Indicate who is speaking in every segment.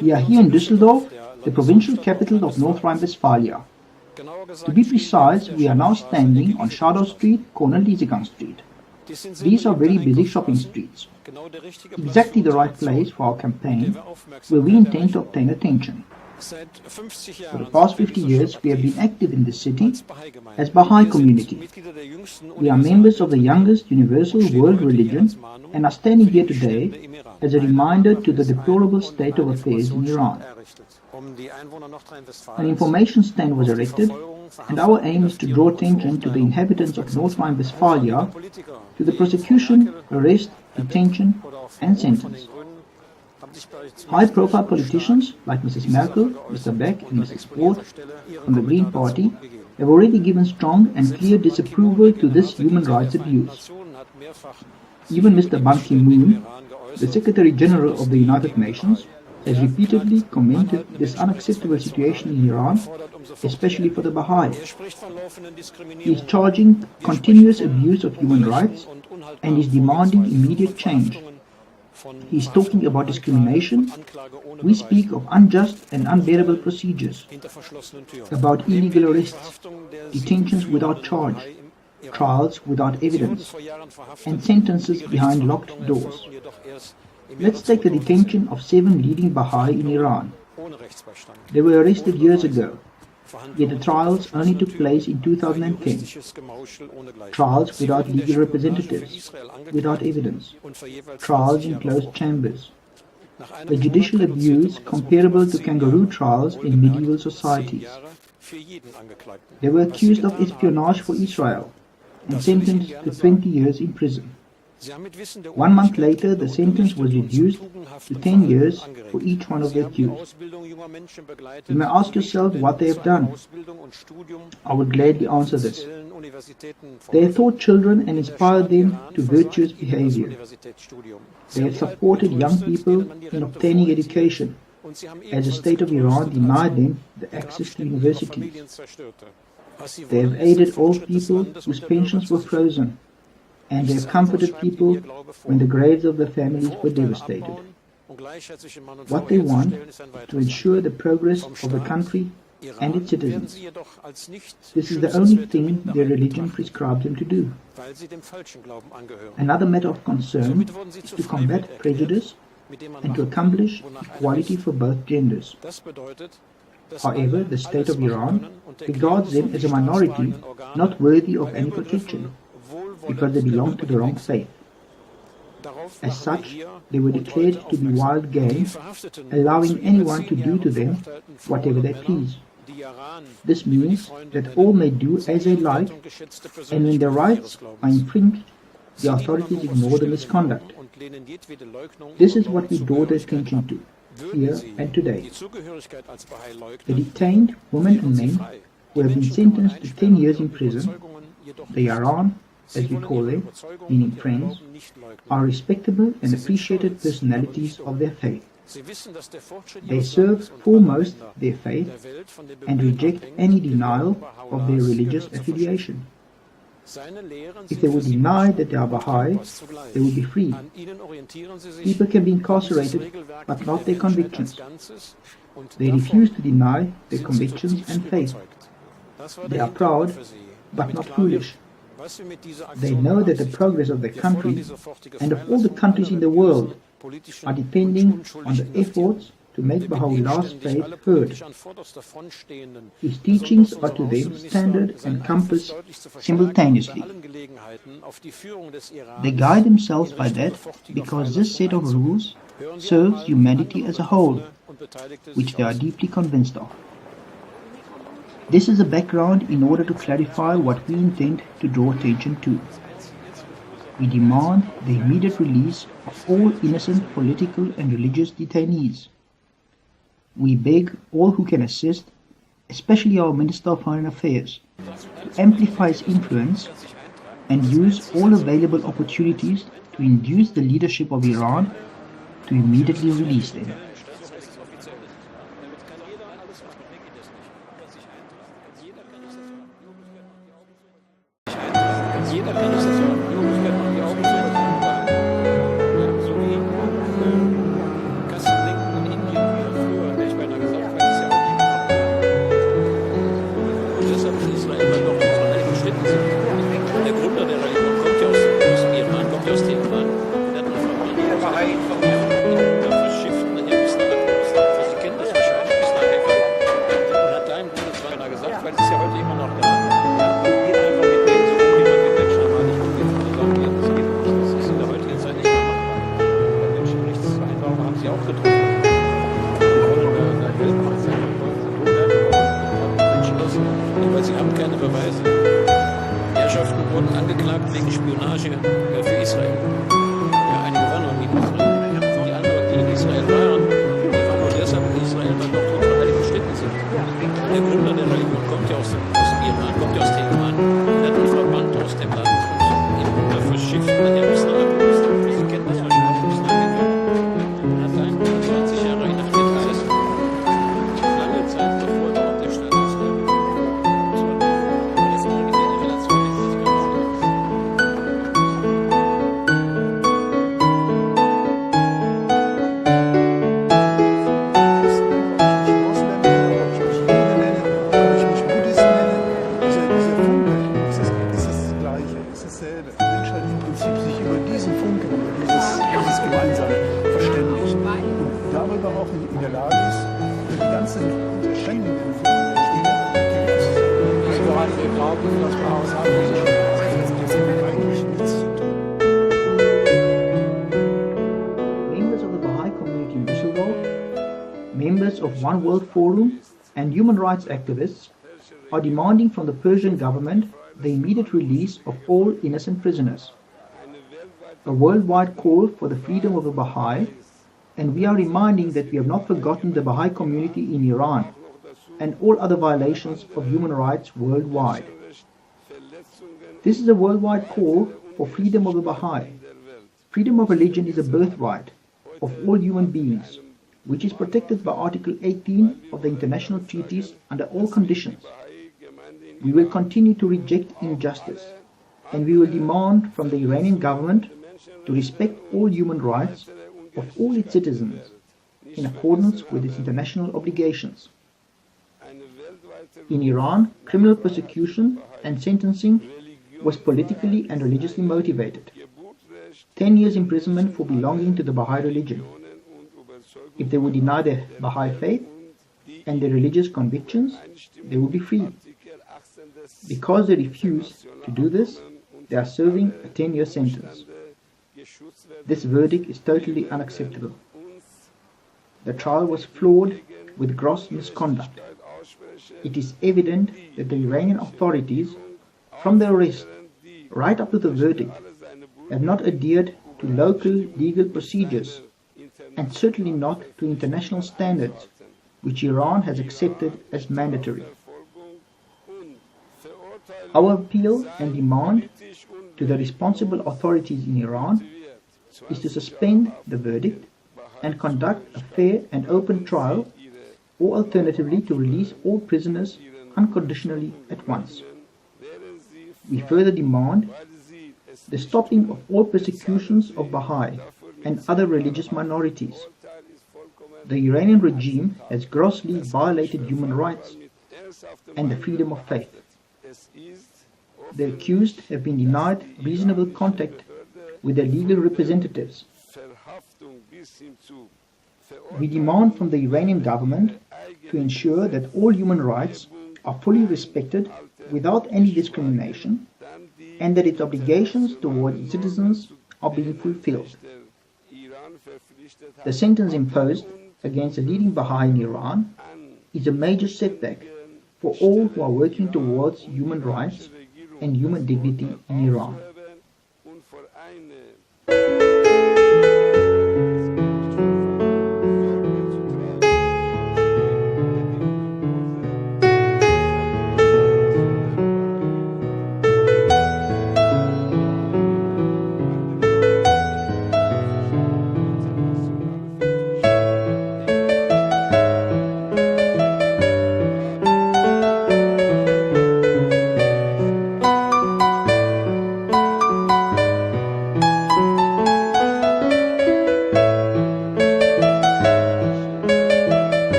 Speaker 1: We are here in Düsseldorf, the provincial capital of North Rhine-Westphalia. To be precise, we are now standing on Shadow Street, corner Liesegang Street. These are very busy shopping streets. Exactly the right place for our campaign, where we intend to obtain attention. For the past 50 years, we have been active in the city as Bahai community. We are members of the youngest universal world religion and are standing here today as a reminder to the deplorable state of affairs in Iran. An information stand was erected, and our aim is to draw attention to the inhabitants of North Rhine-Westphalia to the prosecution, arrest, detention and sentence. High-profile politicians like Mrs. Merkel, Mr. Beck and Mrs. Ford from the Green Party have already given strong and clear disapproval to this human rights abuse. Even Mr. Ban Ki-moon, the Secretary General of the United Nations, has repeatedly commented this unacceptable situation in Iran, especially for the Bahai. He is charging continuous abuse of human rights and is demanding immediate change. He is talking about discrimination. We speak of unjust and unbearable procedures, about illegal arrests, detentions without charge, trials without evidence, and sentences behind locked doors. Let's take the detention of 7 leading Bahai in Iran. They were arrested years ago, yet the trials only took place in 2010. Trials without legal representatives, without evidence, trials in closed chambers. A judicial abuse comparable to kangaroo trials in medieval societies. They were accused of espionage for Israel and sentenced to 20 years in prison. 1 month later, the sentence was reduced to 10 years for each one of the accused. You may ask yourself what they have done. I would gladly answer this. They have taught children and inspired them to virtuous behavior. They have supported young people in obtaining education, as the state of Iran denied them the access to universities. They have aided old people whose pensions were frozen, and they have comforted people when the graves of their families were devastated. What they want is to ensure the progress of the country and its citizens. This is the only thing their religion prescribes them to do. Another matter of concern is to combat prejudice and to accomplish equality for both genders. However, the state of Iran regards them as a minority not worthy of any protection, because they belong to the wrong faith. As such, they were declared to be wild game, allowing anyone to do to them whatever they please. This means that all may do as they like, and when their rights are infringed, the authorities ignore the misconduct. This is what we draw their attention to, here and today. The detained women and men who have been sentenced to 10 years in prison, the Yaran, as we call them, meaning friends, are respectable and appreciated personalities of their faith. They serve foremost their faith and reject any denial of their religious affiliation. If they would deny that they are Bahai, they would be free. People can be incarcerated, but not their convictions. They refuse to deny their convictions and faith. They are proud, but not foolish. They know that the progress of their country and of all the countries in the world are depending on the efforts to make Baha'u'llah's faith heard. His teachings are to them standard and compass simultaneously. They guide themselves by that because this set of rules serves humanity as a whole, which they are deeply convinced of. This is a background in order to clarify what we intend to draw attention to. We demand the immediate release of all innocent political and religious detainees. We beg all who can assist, especially our Minister of Foreign Affairs, to amplify his influence and use all available opportunities to induce the leadership of Iran to immediately release them.
Speaker 2: Jeder kann sich das machen. Die Möglichkeit machen die Augen zu und sagen, ja, so wie Kasten denken in Indien. Beweise. Herrschaften wurden angeklagt wegen Spionage für Israel. Ja, einige waren noch nie in Israel. Die anderen, die in Israel waren, die waren nur deshalb in Israel, weil dort unsere heiligen Stätten sind. Der Gründer der Religion kommt ja aus Iran, kommt ja aus Teheran. Er hat einen Verband aus dem Land und ihn verschifft nachher bis nach Jerusalem. Sie kennen das wahrscheinlich, bis nach Jerusalem. Er hat 21 Jahre inhaftiert gesessen. Lange Zeit bevor er auf der Stadt ist. Das ist eine Relation, die sich ganz
Speaker 1: Members of the Bahai community in Düsseldorf, members of One World Forum, and human rights activists are demanding from the Persian government the immediate release of all innocent prisoners. A worldwide call for the freedom of the Bahai, and we are reminding that we have not forgotten the Bahai community in Iran and all other violations of human rights worldwide. This is a worldwide call for freedom of the Bahai. Freedom of religion is a birthright of all human beings, which is protected by Article 18 of the international treaties under all conditions. We will continue to reject injustice, and we will demand from the Iranian government to respect all human rights of all its citizens in accordance with its international obligations. In Iran, criminal persecution and sentencing was politically and religiously motivated. 10 years imprisonment for belonging to the Bahai religion. If they would deny their Bahai faith and their religious convictions, they would be freed. Because they refuse to do this, they are serving a 10-year sentence. This verdict is totally unacceptable. The trial was flawed with gross misconduct. It is evident that the Iranian authorities, from the arrest right up to the verdict, have not adhered to local legal procedures and certainly not to international standards which Iran has accepted as mandatory. Our appeal and demand to the responsible authorities in Iran is to suspend the verdict and conduct a fair and open trial, or alternatively to release all prisoners unconditionally at once. We further demand the stopping of all persecutions of Bahai and other religious minorities. The Iranian regime has grossly violated human rights and the freedom of faith. The accused have been denied reasonable contact with their legal representatives. We demand from the Iranian government to ensure that all human rights are fully respected without any discrimination, and that its obligations towards its citizens are being fulfilled. The sentence imposed against a leading Bahai in Iran is a major setback for all who are working towards human rights and human dignity in Iran.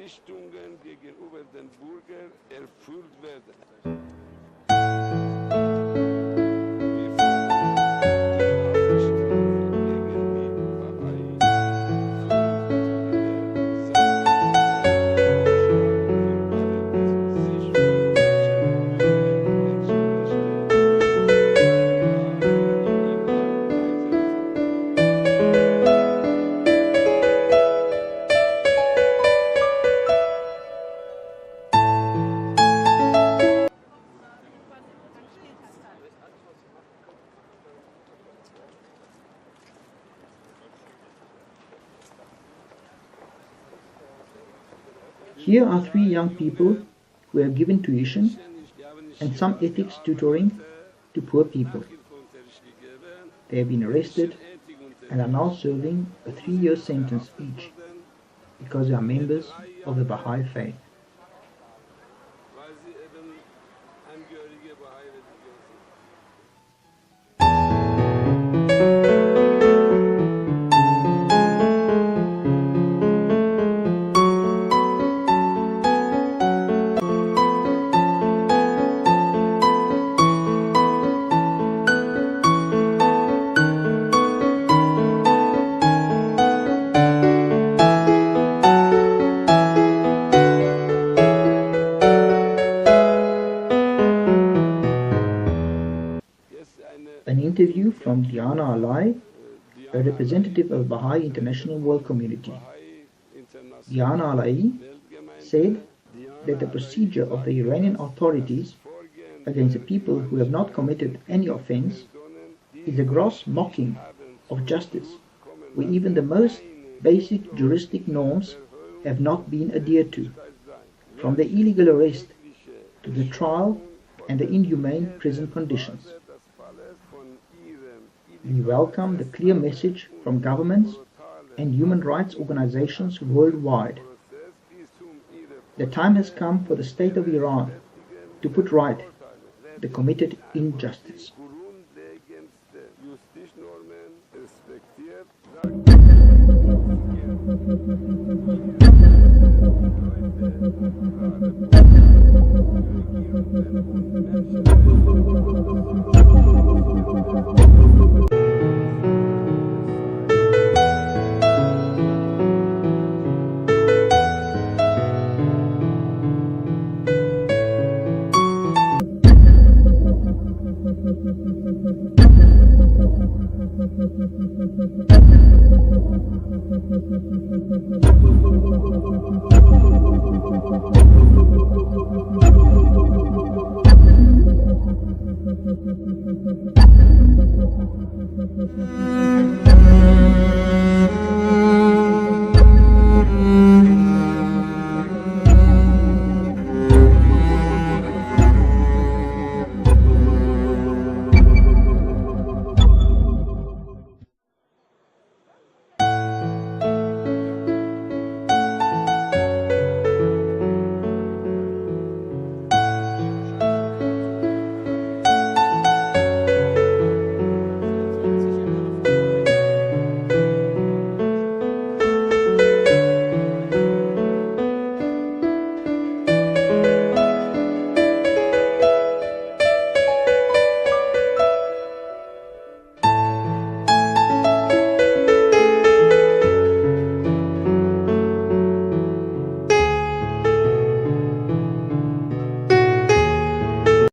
Speaker 3: Verpflichtungen gegenüber den Bürgern erfüllt werden. Wir fordern die Haftstrafe gegen die Bahai
Speaker 1: Here are 3 young people who have given tuition and some ethics tutoring to poor people. They have been arrested and are now serving a 3-year sentence each because they are members of the Bahai faith. An interview from Yaran, a representative of Bahai International World Community. Yaran said that the procedure of the Iranian authorities against the people who have not committed any offense is a gross mocking of justice, where even the most basic juristic norms have not been adhered to, from the illegal arrest to the trial and the inhumane prison conditions. We welcome the clear message from governments and human rights organizations worldwide. The time has come for the state of Iran to put right the committed injustice.